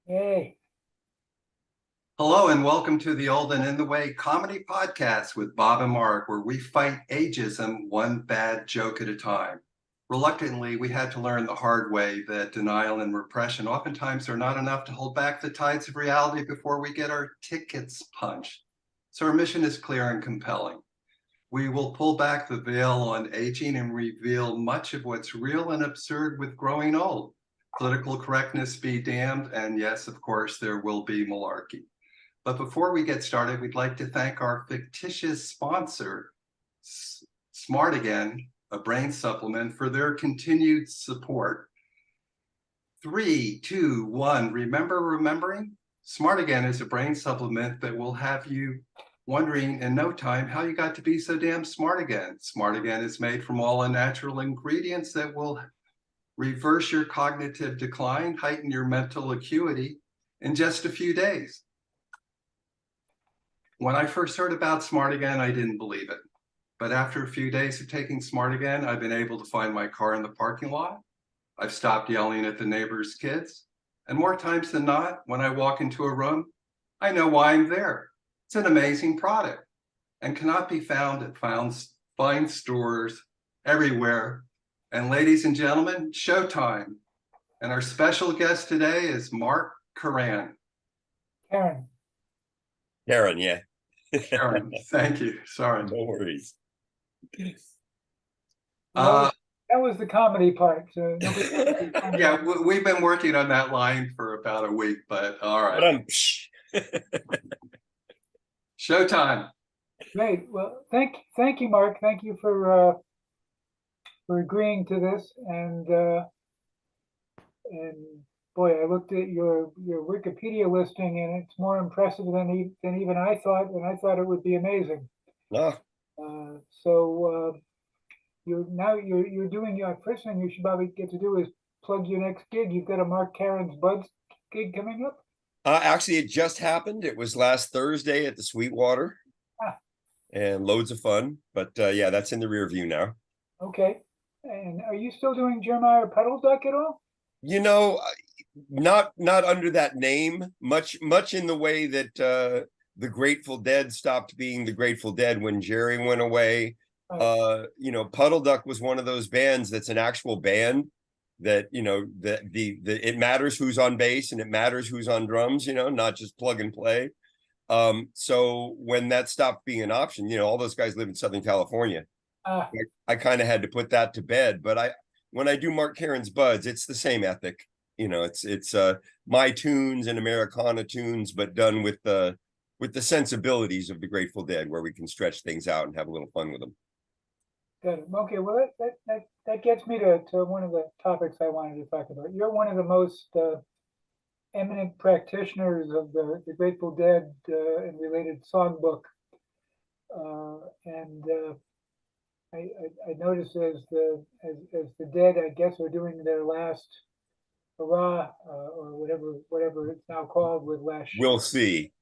Yay. Hello and welcome to the Old and in the Way comedy podcast with Bob and Mark, where we fight ageism one bad joke at a time. Reluctantly, we had to learn the hard way that denial and repression oftentimes are not enough to hold back the tides of reality before we get our tickets punched. So our mission is clear and compelling. We will pull back the veil on aging and reveal much of what's real and absurd with growing old. Political correctness be damned, and yes, of course, there will be malarkey. But before we get started, we'd like to thank our fictitious sponsor, Smart Again, a brain supplement, for their continued support. 3, 2, 1, remember remembering? Smart Again is a brain supplement that will have you wondering in no time how you got to be so damn smart again. Smart Again is made from all the natural ingredients that will reverse your cognitive decline, heighten your mental acuity in just a few days. When I first heard about Smart Again, I didn't believe it. But after a few days of taking Smart Again, I've been able to find my car in the parking lot. I've stopped yelling at the neighbor's kids. And more times than not, when I walk into a room, I know why I'm there. It's an amazing product and cannot be found at fine stores everywhere. And ladies and gentlemen, showtime. And our special guest today is Mark Karan. Karen. Karan, yeah. Karan, thank you. Sorry. No worries. That was the comedy part. So Yeah, we've been working on that line for about a week, but all right. Showtime. Great. Well, thank you, Mark. Thank you for agreeing to this. And boy, I looked at your Wikipedia listing, and it's more impressive than even I thought, and I thought it would be amazing. No. So you're doing your first thing you should probably get to do is plug your next gig. You've got a Mark Karen's Buds gig coming up. Actually, it just happened. It was last Thursday at the Sweetwater, and loads of fun. But yeah, that's in the rear view now. Okay. And are you still doing Jeremiah Puddle Duck at all? You know, not under that name. Much in the way that the Grateful Dead stopped being the Grateful Dead when Jerry went away. Right. Puddle Duck was one of those bands that's an actual band that, the it matters who's on bass and it matters who's on drums, not just plug and play. So when that stopped being an option, all those guys live in Southern California. I kind of had to put that to bed. But when I do Mark Karen's Buds, it's the same ethic. It's my tunes and Americana tunes, but done with the sensibilities of the Grateful Dead, where we can stretch things out and have a little fun with them. Good. Okay. Well, that gets me to one of the topics I wanted to talk about. You're one of the most eminent practitioners of the Grateful Dead and related songbook, and I noticed as the Dead, I guess, are doing their last hurrah or whatever it's now called with last. We'll see.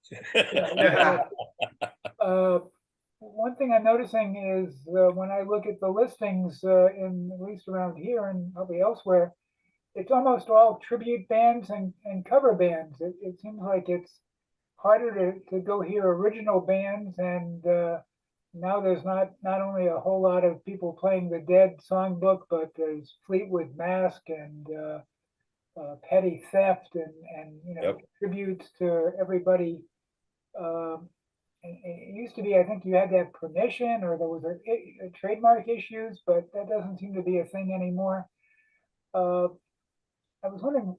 One thing I'm noticing is when I look at the listings, at least around here and probably elsewhere, it's almost all tribute bands and cover bands. It seems like it's harder to go hear original bands, and now there's not only a whole lot of people playing the Dead songbook, but there's Fleetwood Mac and Petty Theft and Yep. tributes to everybody. It used to be, I think you had to have permission or there was a trademark issues, but that doesn't seem to be a thing anymore. I was wondering,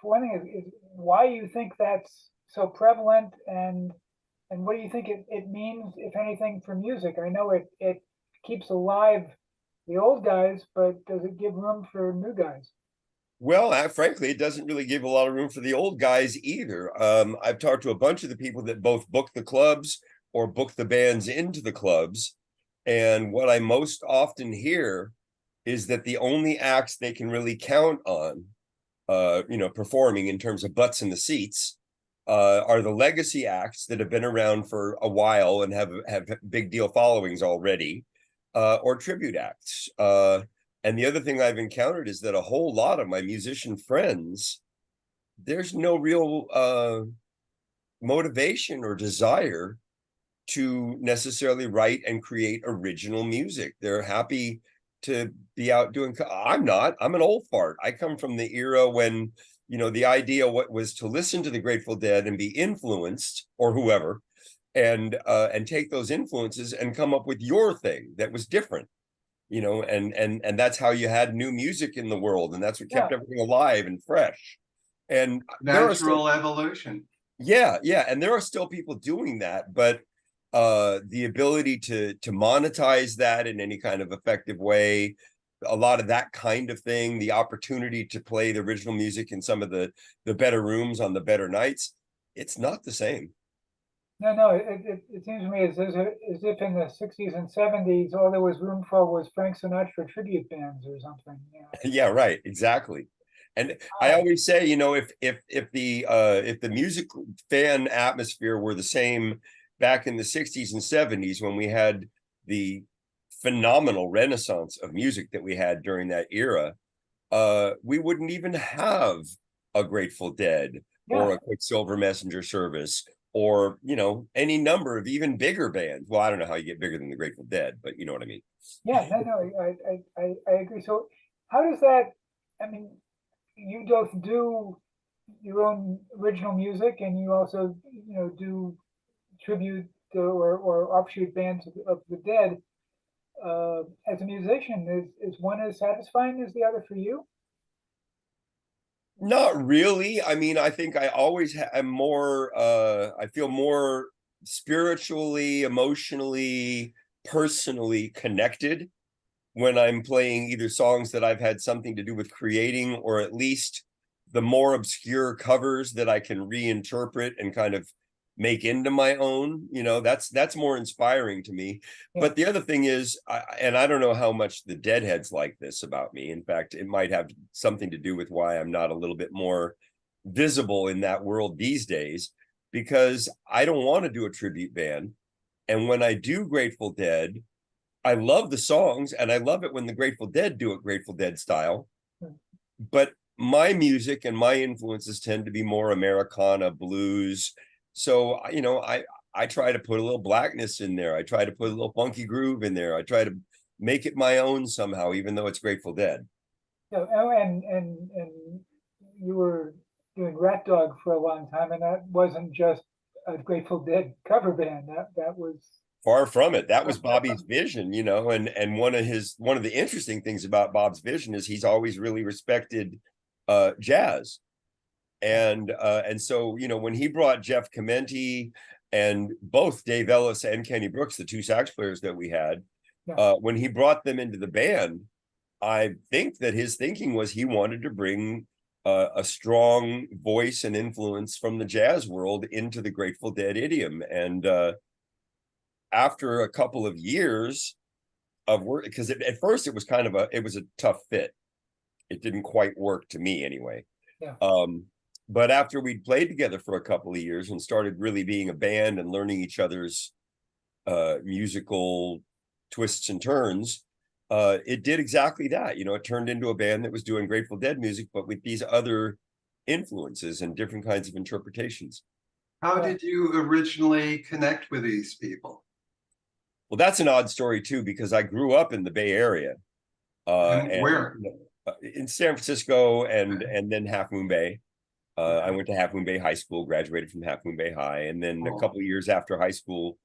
for one thing, is why you think that's so prevalent, and what do you think it means, if anything, for music? I know it keeps alive the old guys, but does it give room for new guys? Well, frankly, it doesn't really give a lot of room for the old guys either. I've talked to a bunch of the people that both book the clubs or book the bands into the clubs. And what I most often hear is that the only acts they can really count on, performing in terms of butts in the seats, are the legacy acts that have been around for a while and have big deal followings already, or tribute acts. And the other thing I've encountered is that a whole lot of my musician friends there's no real motivation or desire to necessarily write and create original music. They're happy to be out doing. I'm not. I'm an old fart. I come from the era when, the idea what was to listen to the Grateful Dead and be influenced, or whoever, and take those influences and come up with your thing that was different. And that's how you had new music in the world, and that's what kept everything alive and fresh. And natural evolution. Yeah, and there are still people doing that, but the ability to monetize that in any kind of effective way, a lot of that kind of thing, the opportunity to play the original music in some of the better rooms on the better nights, it's not the same. No, it seems to me as if in the 60s and 70s, all there was room for was Frank Sinatra tribute bands or something. Yeah, right, exactly. And I always say, if the music fan atmosphere were the same back in the 60s and 70s, when we had the phenomenal renaissance of music that we had during that era, we wouldn't even have a Grateful Dead or a Quicksilver Messenger Service, or any number of even bigger bands. Well, I don't know how you get bigger than the Grateful Dead, but you know what I mean. Yeah, no, I agree. So how does that, I mean, you both do your own original music, and you also, do tribute or offshoot bands of the Dead. As a musician, is one as satisfying as the other for you? Not really. I mean, I think I always am more, I feel more spiritually, emotionally, personally connected when I'm playing either songs that I've had something to do with creating, or at least the more obscure covers that I can reinterpret and kind of make into my own. That's more inspiring to me. But the other thing is, and I don't know how much the Deadheads like this about me. In fact, it might have something to do with why I'm not a little bit more visible in that world these days, because I don't want to do a tribute band. And when I do Grateful Dead, I love the songs, and I love it when the Grateful Dead do it Grateful Dead style. But my music and my influences tend to be more Americana, blues. So, I try to put a little blackness in there. I try to put a little funky groove in there. I try to make it my own somehow, even though it's Grateful Dead. Yeah, and you were doing Rat Dog for a long time, and that wasn't just a Grateful Dead cover band. That was Far from it. That was Bobby's vision, and one of the interesting things about Bob's vision is he's always really respected jazz. And so, when he brought Jeff Chimenti and both Dave Ellis and Kenny Brooks, the two sax players that we had, when he brought them into the band, I think that his thinking was he wanted to bring a strong voice and influence from the jazz world into the Grateful Dead idiom. And after a couple of years of work, because at first it was a tough fit. It didn't quite work to me anyway. But after we'd played together for a couple of years and started really being a band and learning each other's musical twists and turns, it did exactly that. It turned into a band that was doing Grateful Dead music, but with these other influences and different kinds of interpretations. How did you originally connect with these people? Well, that's an odd story too, because I grew up in the Bay Area. And where? In San Francisco and then Half Moon Bay. I went to Half Moon Bay High School, graduated from Half Moon Bay High, and then a couple of years after high school,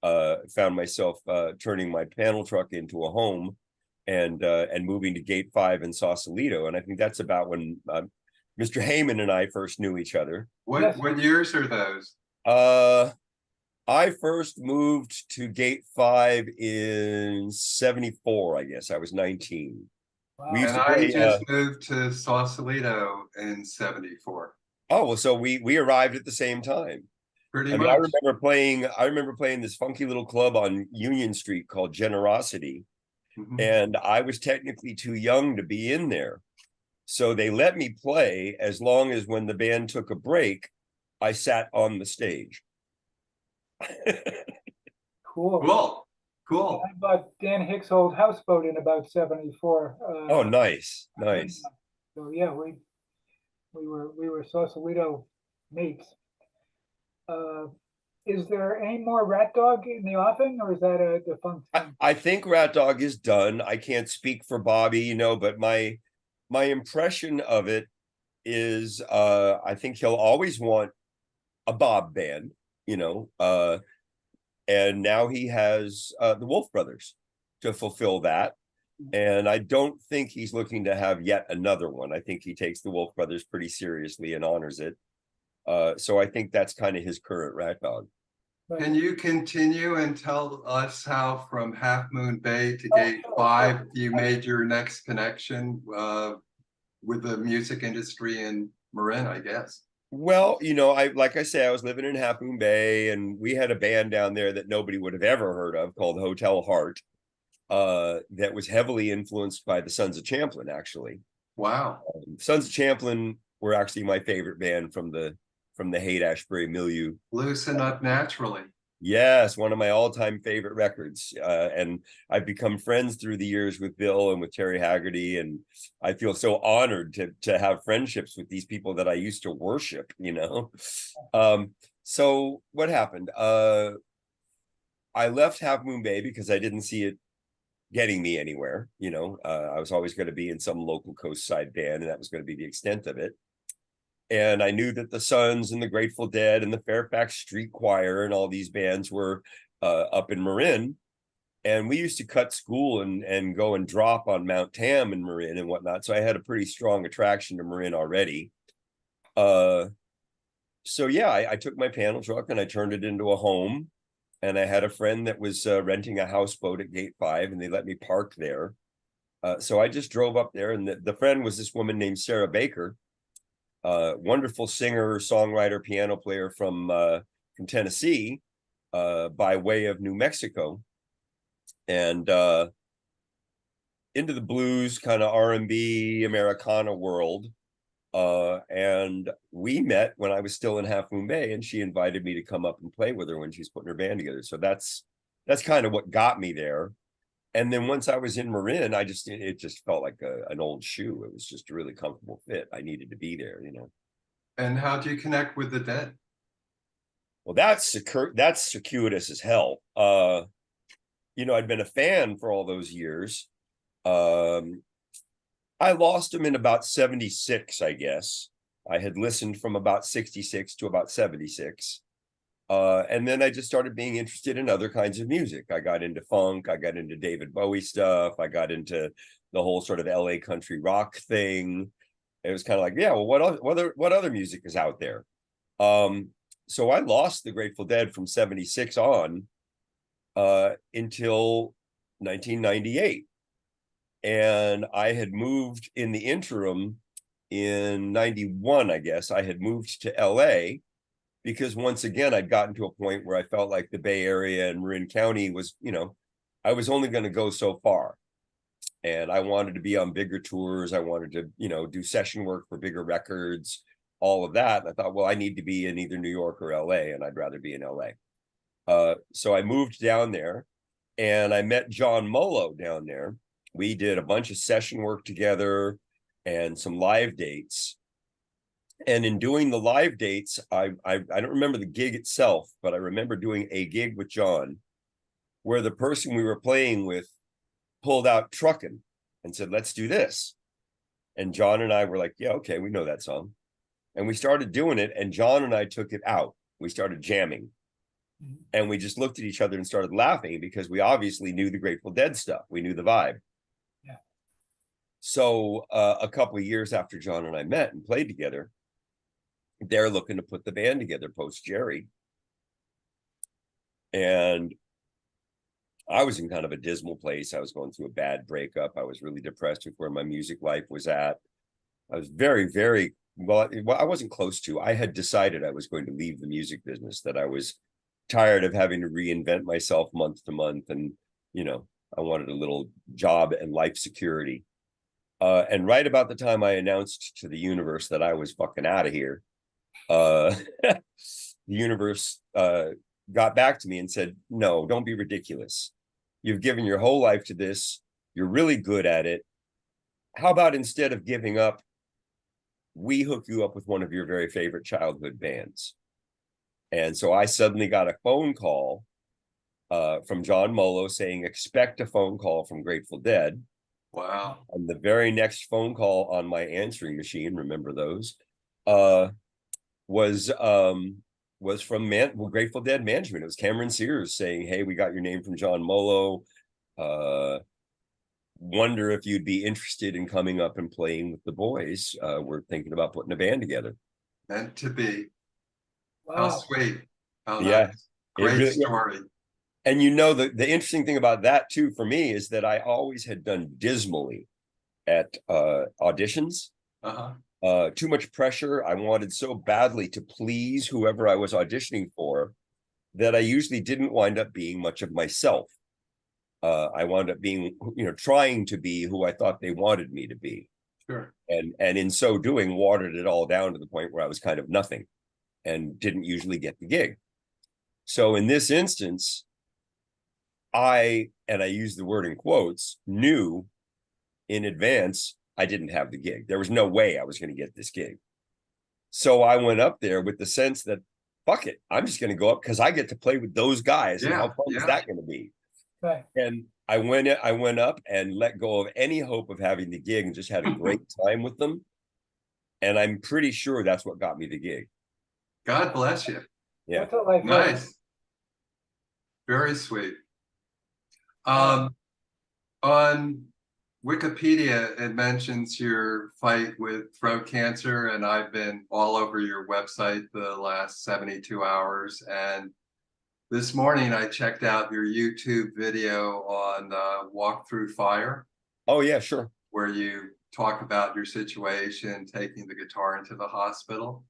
found myself turning my panel truck into a home and moving to Gate 5 in Sausalito. And I think that's about when Mr. Heyman and I first knew each other. What years are those? I first moved to Gate 5 in 74, I guess. I was 19. Wow. We used And to play, I just moved to Sausalito in 74. Oh, well, so we arrived at the same time. Pretty much. I remember playing this funky little club on Union Street called Generosity. Mm-hmm. And I was technically too young to be in there. So they let me play as long as when the band took a break, I sat on the stage. Cool. I bought Dan Hicks' old houseboat in about 74. Oh, nice. So yeah, We were Sausalito mates. Uh, is there any more Rat Dog in the offing, or is that a defunct thing? I think Rat Dog is done. I can't speak for Bobby, but my impression of it is I think he'll always want a Bob band, and now he has the Wolf Brothers to fulfill that. And I don't think he's looking to have yet another one. I think he takes the Wolf Brothers pretty seriously and honors it. So I think that's kind of his current Rat Dog. Can you continue and tell us how from Half Moon Bay to Oh, Gate sure, 5 sure. you made your next connection with the music industry in Marin, I guess? Well, like I say, I was living in Half Moon Bay, and we had a band down there that nobody would have ever heard of called Hotel Heart, that was heavily influenced by the Sons of Champlin, actually. Wow. Sons of Champlin were actually my favorite band from the Haight-Ashbury milieu. Loosen Up Naturally. Yes, one of my all-time favorite records. And I've become friends through the years with Bill and with Terry Haggerty, and I feel so honored to have friendships with these people that I used to worship, So what happened? I left Half Moon Bay because I didn't see it getting me anywhere. I was always going to be in some local coastside band, and that was going to be the extent of it. And I knew that the Sons and the Grateful Dead and the Fairfax Street Choir and all these bands were up in Marin. And we used to cut school and go and drop on Mount Tam in Marin and whatnot. So I had a pretty strong attraction to Marin already. So yeah, I took my panel truck and I turned it into a home. And I had a friend that was renting a houseboat at Gate 5, and they let me park there. So I just drove up there, and the friend was this woman named Sarah Baker, wonderful singer, songwriter, piano player from Tennessee, by way of New Mexico, and into the blues kind of R&B Americana world. And we met when I was still in Half Moon Bay, and she invited me to come up and play with her when she's putting her band together. So that's kind of what got me there. And then once I was in Marin, it just felt like an old shoe. It was just a really comfortable fit. I needed to be there, And how do you connect with the Dead? Well, that's circuitous as hell. I'd been a fan for all those years. I lost him in about 76, I guess. I had listened from about 66 to about 76. And then I just started being interested in other kinds of music. I got into funk. I got into David Bowie stuff. I got into the whole sort of LA country rock thing. It was kind of like, yeah, well, what other music is out there? So I lost the Grateful Dead from 76 on until 1998. And I had moved in the interim in 91, I guess. I had moved to LA because once again, I'd gotten to a point where I felt like the Bay Area and Marin County was, I was only going to go so far. And I wanted to be on bigger tours. I wanted to, do session work for bigger records, all of that. And I thought, well, I need to be in either New York or LA, and I'd rather be in LA. So I moved down there, and I met John Molo down there. We did a bunch of session work together and some live dates. And in doing the live dates, I don't remember the gig itself, but I remember doing a gig with John where the person we were playing with pulled out Truckin' and said, let's do this. And John and I were like, yeah, okay, we know that song. And we started doing it, and John and I took it out. We started jamming. And we just looked at each other and started laughing because we obviously knew the Grateful Dead stuff. We knew the vibe. Yeah. So a couple of years after John and I met and played together, they're looking to put the band together post Jerry. And I was in kind of a dismal place. I was going through a bad breakup. I was really depressed with where my music life was at. I was very, very well, I wasn't close to. I had decided I was going to leave the music business, that I was tired of having to reinvent myself month to month. And, I wanted a little job and life security. And right about the time I announced to the universe that I was fucking out of here, the universe got back to me and said, no, don't be ridiculous. You've given your whole life to this. You're really good at it. How about instead of giving up, we hook you up with one of your very favorite childhood bands. And so I suddenly got a phone call from John Molo saying, expect a phone call from Grateful Dead. Wow. And the very next phone call on my answering machine, remember those, was from Grateful Dead management. It was Cameron Sears saying, hey, we got your name from John Molo. Wonder if you'd be interested in coming up and playing with the boys. We're thinking about putting a band together. Meant to be. Wow. How sweet. How Yeah. nice. Great really, story. And you know, the interesting thing about that too for me is that I always had done dismally at auditions. Too much pressure. I wanted so badly to please whoever I was auditioning for that I usually didn't wind up being much of myself. I wound up being, trying to be who I thought they wanted me to be. Sure. And in so doing, watered it all down to the point where I was kind of nothing and didn't usually get the gig. So in this instance, I use the word in quotes, knew in advance I didn't have the gig. There was no way I was going to get this gig. So I went up there with the sense that, fuck it, I'm just going to go up because I get to play with those guys. And how fun is that going to be? Right. And I went up and let go of any hope of having the gig and just had a great time with them. And I'm pretty sure that's what got me the gig. God bless you. Yeah. What's it like? Nice. Very sweet. On Wikipedia, it mentions your fight with throat cancer, and I've been all over your website the last 72 hours. And this morning I checked out your YouTube video on Walk Through Fire. Oh, yeah, sure. Where you talk about your situation, taking the guitar into the hospital.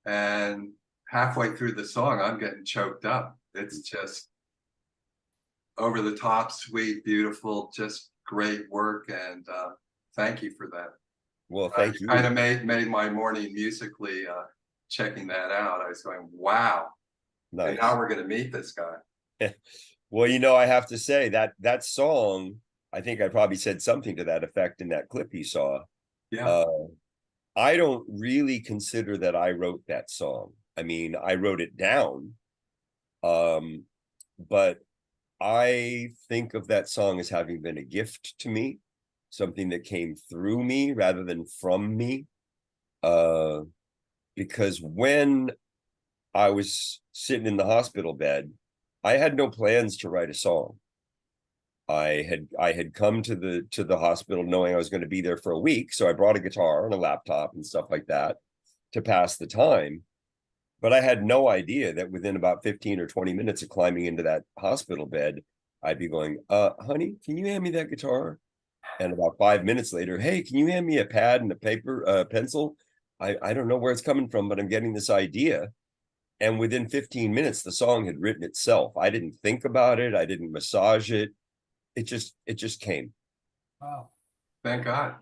And halfway through the song, I'm getting choked up. It's just over the top, sweet, beautiful, just great work. And thank you for that. Well, thank you. Kind of made my morning musically checking that out. I was going, wow. Nice. And now we're going to meet this guy. Well, I have to say that song, I think I probably said something to that effect in that clip you saw. Yeah. I don't really consider that I wrote that song. I mean, I wrote it down. But I think of that song as having been a gift to me, something that came through me rather than from me. Because when I was sitting in the hospital bed, I had no plans to write a song. I had come to the hospital knowing I was going to be there for a week, so I brought a guitar and a laptop and stuff like that to pass the time. But I had no idea that within about 15 or 20 minutes of climbing into that hospital bed, I'd be going, honey, can you hand me that guitar? And about 5 minutes later, hey, can you hand me a pad and a paper, pencil? I don't know where it's coming from, but I'm getting this idea. And within 15 minutes, the song had written itself. I didn't think about it. I didn't massage it. It just came. Wow. Thank God.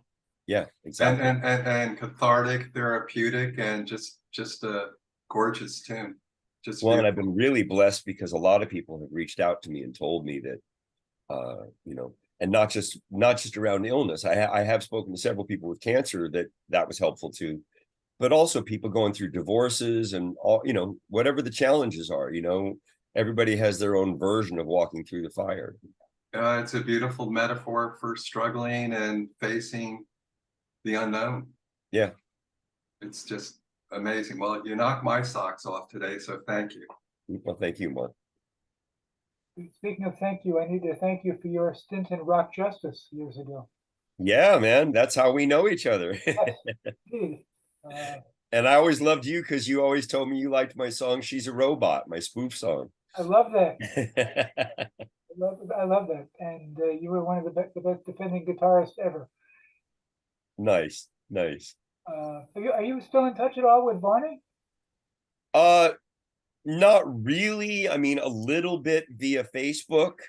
Yeah, exactly. And cathartic, therapeutic, and just a gorgeous tune. Just well, and I've been really blessed because a lot of people have reached out to me and told me that, and not just around illness. I have spoken to several people with cancer that was helpful to, but also people going through divorces and all, whatever the challenges are. Everybody has their own version of walking through the fire. It's a beautiful metaphor for struggling and facing the unknown. Yeah. It's just amazing. Well, you knocked my socks off today, so thank you. Well, thank you, Mark. Speaking of thank you, I need to thank you for your stint in Rock Justice years ago. Yeah, man, that's how we know each other. Yes, indeed. And I always loved you because you always told me you liked my song "She's a Robot," my spoof song. I love that. I love that, and you were one of the best defending guitarists ever. Nice. Are you still in touch at all with Barney? Not really. I mean, a little bit via Facebook.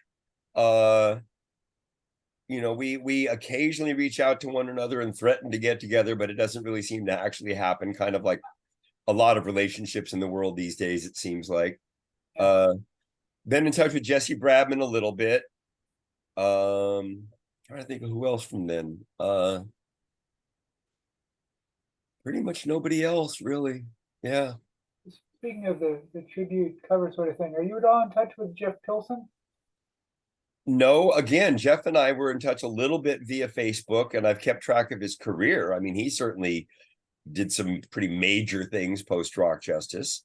We occasionally reach out to one another and threaten to get together, but it doesn't really seem to actually happen. Kind of like a lot of relationships in the world these days, it seems like. Yeah. Been in touch with Jesse Bradman a little bit. Trying to think of who else from then. Pretty much nobody else, really. Yeah. Speaking of the tribute cover sort of thing, are you at all in touch with Jeff Pilson? No, again, Jeff and I were in touch a little bit via Facebook, and I've kept track of his career. I mean, he certainly did some pretty major things post Rock Justice.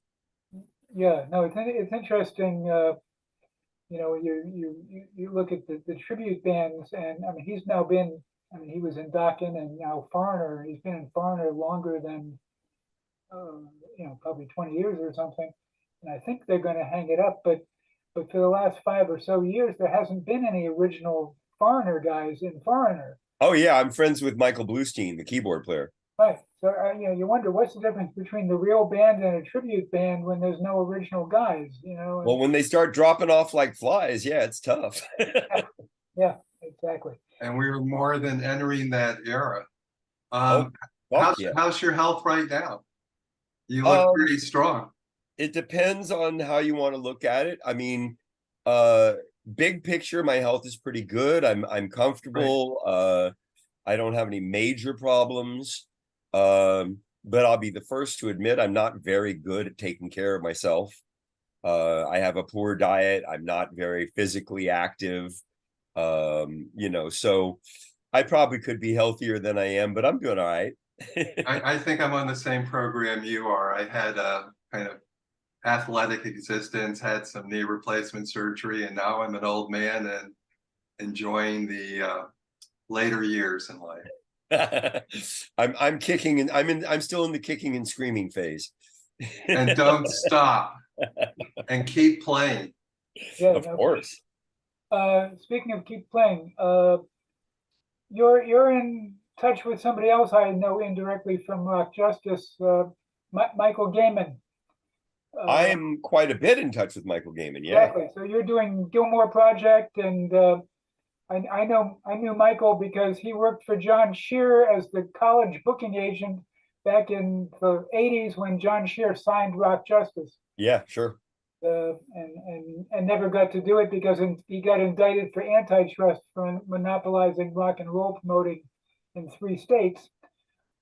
Yeah, no, it's interesting. You look at the tribute bands, and I mean, he's now been. I mean, he was in Dokken and now Foreigner. He's been in Foreigner longer than uh, probably 20 years or something. And I think they're going to hang it up. But for the last 5 or so years, there hasn't been any original Foreigner guys in Foreigner. Oh yeah, I'm friends with Michael Bluestein, the keyboard player. Right. So you wonder what's the difference between the real band and a tribute band when there's no original guys. Well, when they start dropping off like flies, yeah, it's tough. Yeah, exactly. And we were more than entering that era. Oh, yeah. How's your health right now? You look pretty strong. It depends on how you want to look at it. I mean, big picture, my health is pretty good. I'm comfortable. Right. I don't have any major problems. But I'll be the first to admit I'm not very good at taking care of myself. I have a poor diet. I'm not very physically active. So I probably could be healthier than I am, but I'm doing all right. I think I'm on the same program you are. I had a kind of athletic existence, had some knee replacement surgery, and now I'm an old man and enjoying the later years in life. I'm kicking and I'm still in the kicking and screaming phase. And don't stop and keep playing. Yeah, of course. Speaking of keep playing, you're in touch with somebody else I know indirectly from Rock Justice, Michael Gaiman. I am quite a bit in touch with Michael Gaiman. Yeah. Exactly. So you're doing Gilmore Project, and I knew Michael because he worked for John Shear as the college booking agent back in the '80s when John Shear signed Rock Justice. Yeah, sure. And never got to do it because he got indicted for antitrust for monopolizing rock and roll promoting in 3 states.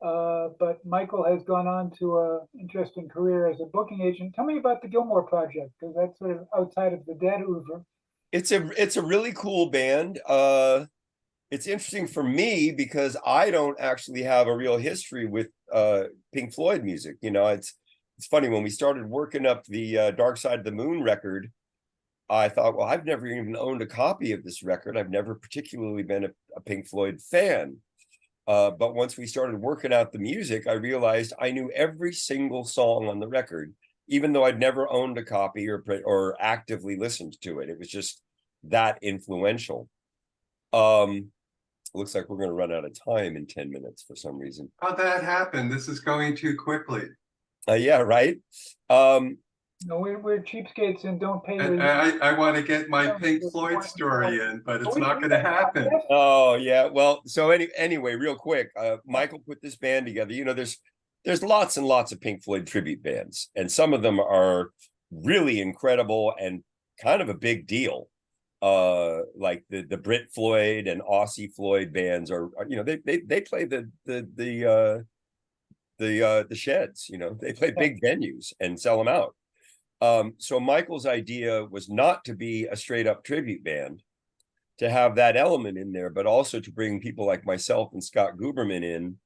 But Michael has gone on to an interesting career as a booking agent. Tell me about the Gilmore Project, because that's sort of outside of the Dead oeuvre. It's a really cool band. It's interesting for me because I don't actually have a real history with Pink Floyd music. It's funny, when we started working up the Dark Side of the Moon record, I thought, well, I've never even owned a copy of this record. I've never particularly been a Pink Floyd fan. But once we started working out the music, I realized I knew every single song on the record, even though I'd never owned a copy or actively listened to it. It was just that influential. Looks like we're going to run out of time in 10 minutes for some reason. How'd that happen? This is going too quickly. Yeah, right. No, we're cheapskates and don't pay. I want to get my Pink Floyd story in, but it's not going to happen. Oh yeah, well, so anyway, real quick, Michael put this band together. There's lots and lots of Pink Floyd tribute bands, and some of them are really incredible and kind of a big deal. Like the Brit Floyd and Aussie Floyd bands are they play the sheds. They play big venues and sell them out. So Michael's idea was not to be a straight up tribute band, to have that element in there, but also to bring people like myself and Scott Guberman in,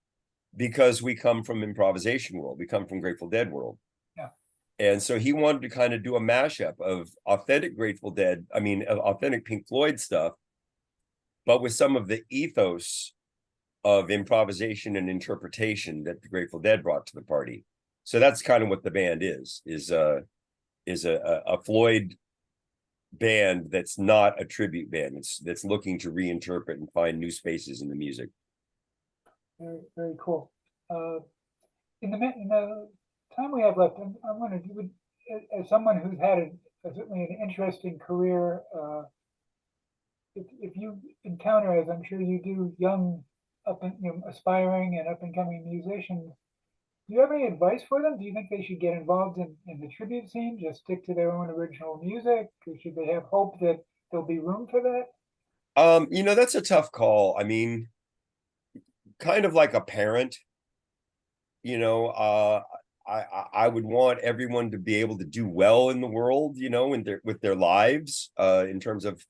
because we come from improvisation world. We come from Grateful Dead world. Yeah. And so he wanted to kind of do a mashup of authentic authentic Pink Floyd stuff, but with some of the ethos of improvisation and interpretation that the Grateful Dead brought to the party. So that's kind of what the band is a Floyd band that's not a tribute band. That's looking to reinterpret and find new spaces in the music. Very, very cool. In the time we have left, I wondered, as someone who's had certainly an interesting career, if you encounter, as I'm sure you do, young aspiring and up and coming musicians, do you have any advice for them? Do you think they should get involved in the tribute scene, just stick to their own original music? Or should they have hope that there'll be room for that? That's a tough call. I mean, kind of like a parent, you know, I would want everyone to be able to do well in the world, you know, in their with their lives, in terms of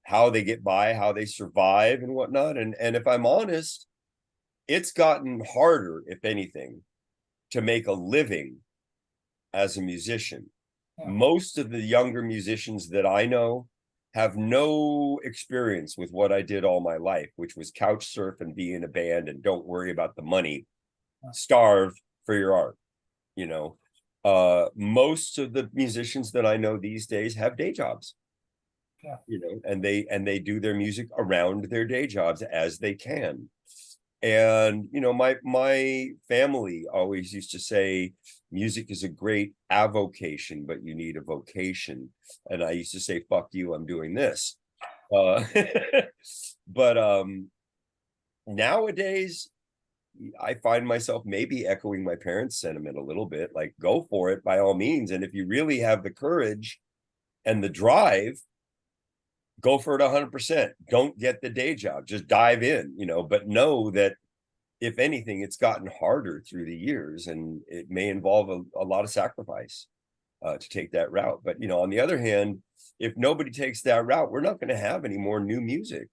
how they get by, how they survive and whatnot. And if I'm honest, it's gotten harder, if anything, to make a living as a musician. Yeah. Most of the younger musicians that I know have no experience with what I did all my life, which was couch surf and be in a band and don't worry about the money, starve for your art, you know. Most of the musicians that I know these days have day jobs. Yeah. You know, and they do their music around their day jobs as they can. And you know, my family always used to say music is a great avocation, but you need a vocation. And I used to say, fuck you, I'm doing this. Uh, but nowadays I find myself maybe echoing my parents' sentiment a little bit, like go for it by all means. And if you really have the courage and the drive, go for it 100%. Don't get the day job, just dive in, you know, but know that if anything, it's gotten harder through the years and it may involve a lot of sacrifice to take that route. But, you know, on the other hand, if nobody takes that route, we're not going to have any more new music.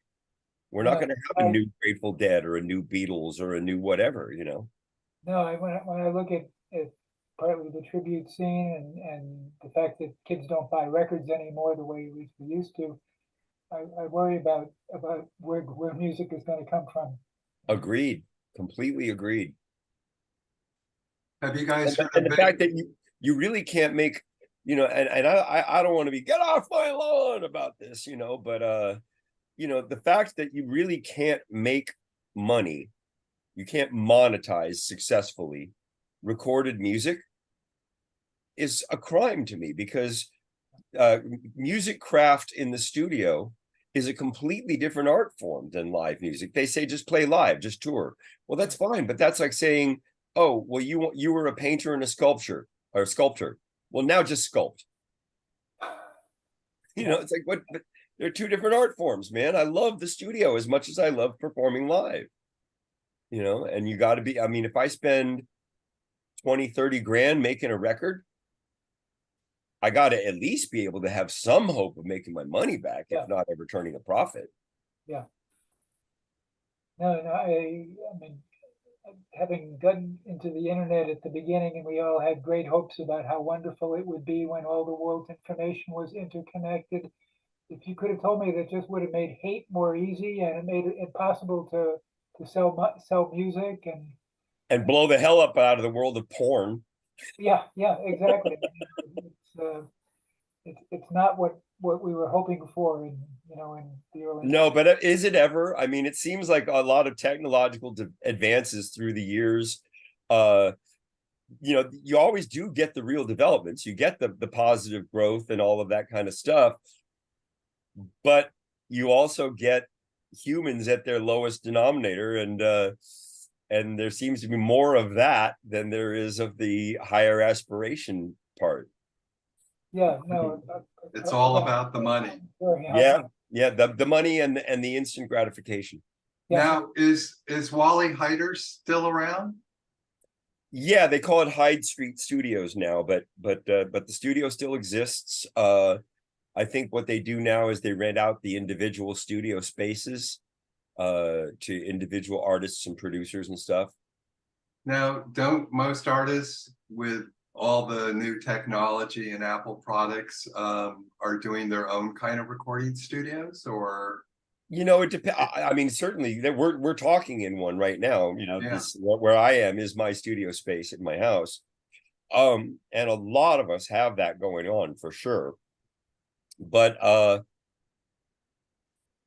We're not No, going to have a new Grateful Dead or a new Beatles or a new whatever, you know. no, when I look at partly the tribute scene and the fact that kids don't buy records anymore the way we used to, I worry about where music is going to come from. Agreed. Completely agreed. Have you guys heard And of the fact that you really can't make, you know, and I don't want to be get off my lawn about this, you know, but you know, the fact that you really can't make money, you can't monetize successfully recorded music is a crime to me, because music craft in the studio is a completely different art form than live music. They say just play live, just tour. Well, that's fine, but that's like saying, oh, well, you were a painter and a sculptor or a sculptor. Well, now just sculpt. You know, it's like what? But they're two different art forms, man. I love the studio as much as I love performing live. You know, and you got to be. I mean, if I spend 20, 30 grand making a record, I got to at least be able to have some hope of making my money back, Yeah. if not ever turning a profit. Yeah. No, no, I mean, having gotten into the internet at the beginning, and we all had great hopes about how wonderful it would be when all the world's information was interconnected. If you could have told me that just would have made hate more easy and it made it impossible to sell music And blow the hell up out of the world of porn. yeah, exactly. It's not what we were hoping for in in the early No, but is it ever? I mean, it seems like a lot of technological advances through the years. Uh, you know, you always do get the real developments. You get the positive growth and all of that kind of stuff, but you also get humans at their lowest denominator, and there seems to be more of that than there is of the higher aspiration part. Yeah, no, it's all about the money? Yeah, yeah, the money and the instant gratification. Yeah. Now, is Wally Heider still around? Yeah, they call it Hyde Street Studios now, but the studio still exists. I think what they do now is they rent out the individual studio spaces to individual artists and producers and stuff. Now, don't most artists with all the new technology and Apple products are doing their own kind of recording studios, or? You know, it depends. I mean, certainly we're talking in one right now. You know, Yeah. this where I am is my studio space at my house. And a lot of us have that going on for sure. But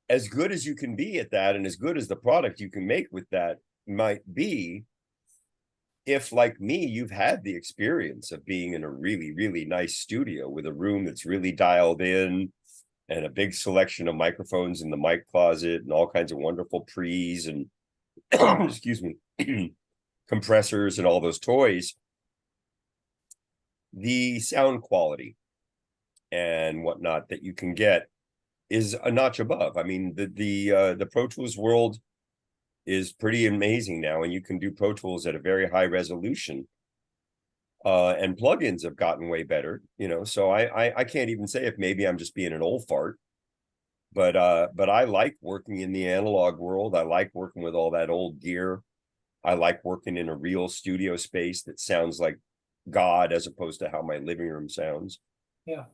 as good as you can be at that, and as good as the product you can make with that might be, if like me, you've had the experience of being in a really, really nice studio with a room that's really dialed in, and a big selection of microphones in the mic closet and all kinds of wonderful pre's and excuse me, compressors and all those toys, the sound quality and whatnot that you can get is a notch above. I mean, the Pro Tools world is pretty amazing now, and you can do Pro Tools at a very high resolution. And plugins have gotten way better, so I can't even say if maybe I'm just being an old fart, but I like working in the analog world. I like working with all that old gear. I like working in a real studio space that sounds like God as opposed to how my living room sounds. Yeah.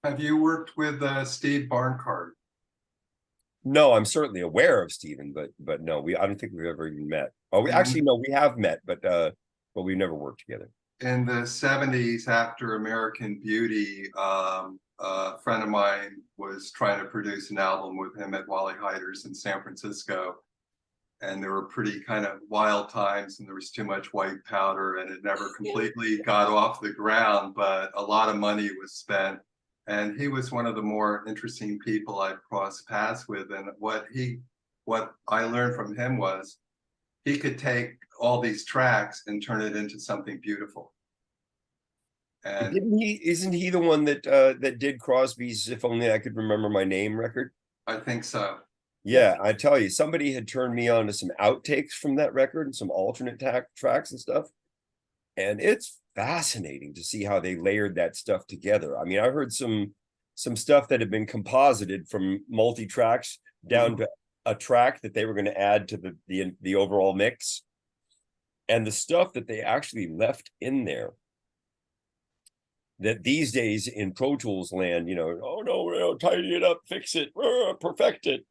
Have you worked with Steve Barncart? No, I'm certainly aware of Steven, but no, I don't think we've ever even met. Oh, we actually no, we have met, but we've never worked together. In the 70s, after American Beauty, a friend of mine was trying to produce an album with him at Wally Heider's in San Francisco. And there were pretty kind of wild times, and there was too much white powder, and it never completely got off the ground, but a lot of money was spent. And he was one of the more interesting people I've crossed paths with. And what I learned from him was he could take all these tracks and turn it into something beautiful. And isn't he the one that did Crosby's "If Only I Could Remember My Name" record? I think so. Yeah, I tell you, somebody had turned me on to some outtakes from that record and some alternate tracks and stuff. And it's fascinating to see how they layered that stuff together. I mean, I heard some stuff that had been composited from multi-tracks down to a track that they were going to add to the overall mix. And the stuff that they actually left in there, that these days in Pro Tools land, oh no, tidy it up, fix it, perfect it.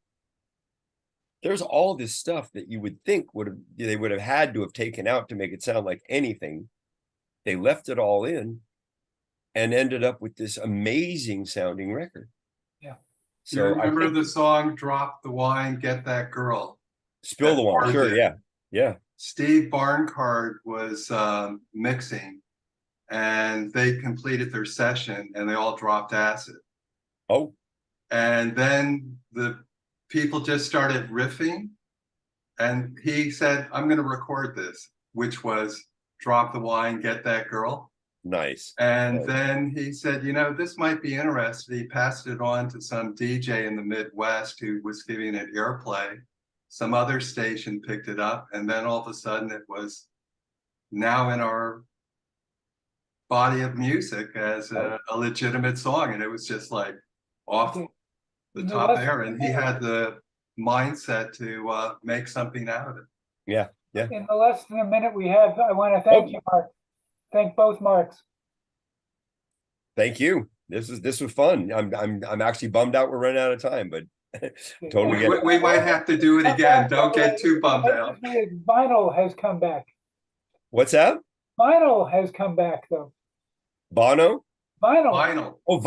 There's all this stuff that you would think they would have had to have taken out to make it sound like anything. They left it all in and ended up with this amazing sounding record. Yeah. So you remember the song "Drop the Wine, Get That Girl"? Spill the Wine, sure, yeah. Steve Barncart was mixing, and they completed their session, and they all dropped acid. Oh. And then the people just started riffing, and he said, "I'm going to record this," which was "Drop the Wine, Get That Girl." Nice. And then he said, this might be interesting. He passed it on to some DJ in the Midwest who was giving it airplay. Some other station picked it up, and then all of a sudden it was now in our body of music as a legitimate song. And it was just like off the top there. And he had the mindset to make something out of it. Yeah. In the less than a minute we have, I want to thank you, Mark. Thank both Marks. Thank you. This was fun. I'm actually bummed out we're running out of time, but totally get it. We might have to do it again. Don't get too bummed out. Vinyl has come back. What's that? Vinyl has come back, though. Bono? Vinyl. Vinyl. Oh,